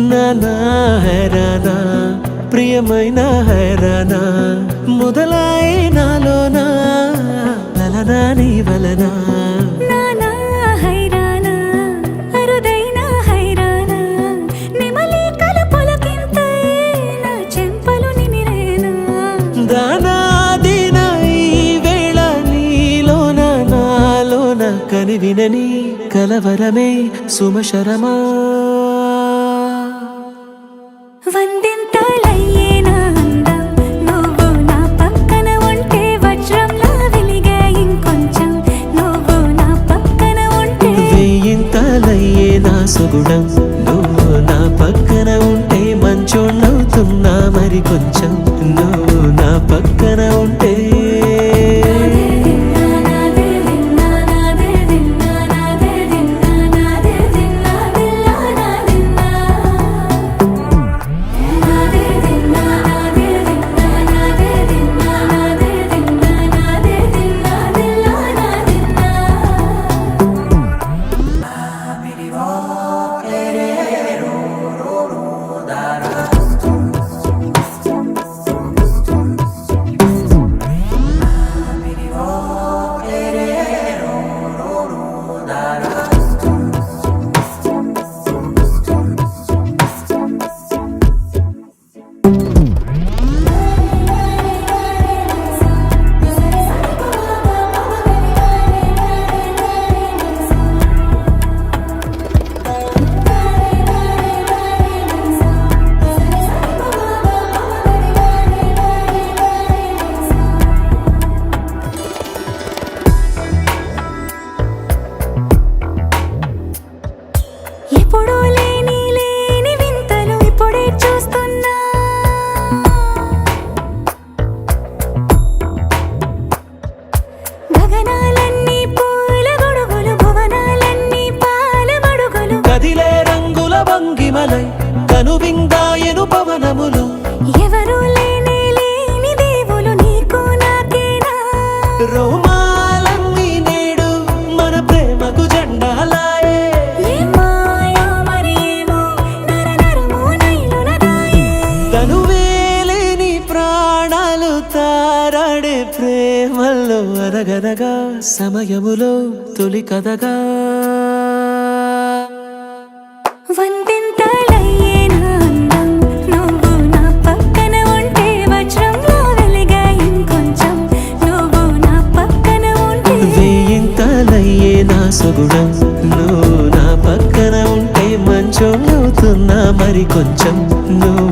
నానా హైరానా ప్రియమైన హైరానా మొదలై నాలోనా లలనా నీ వలనా నానా హైరానా అరుదైన హైరానా నిమలి కలపులకింతై నా చెంపలు నిమిరేనా దానాదిన ఈ వేళ నీలోన నాలోన కనివినని కలవరమే సుమశరమా వందింతలయ్యేనా అందం నువ్వు నా పక్కన ఉంటే వజ్రంలా వెలిగే ఇంకొంచెం నువ్వు నా పక్కన ఉంటే వెయ్యింతలయ్యే నా సుగుణం నువ్వు నా పక్కన ఉంటే మంచోళ్ళవుతున్నా మరి కొంచెం నువ్వు నా పక్కన ఉంటే ఎప్పుడూ లేని వింతలు ఇప్పుడే చూస్తున్నా గగనాలన్నీ పూల గొడుగులు భువనాలన్నీ పాల మడుగులు కదిలే రంగుల భంగిమలై కనువిందాయను పవనములు ఎవరూ లేని దేవులు నీకు నాకేనా రోమాలన్నీ నేడు మన ప్రేమకు జెండాలాయే మాయో మరి ఏమో నరనరమో నైలున దాయే తనువేలేని ప్రాణాలు తారాడే ప్రేమల్లో అనగనగా సమయములో తొలి కథగా వందింతలయ్యేనా అందం నువ్వు నా పక్కన ఉంటే వజ్రంలా వెలిగే ఇంకొంచెం నువ్వు నా పక్కన ఉంటే వెయ్యింతలయ్యే నా సుగుణం నువ్వు నా పక్కన ఉంటే మంచోళ్ళవుతున్నా మరి కొంచెం నువ్వు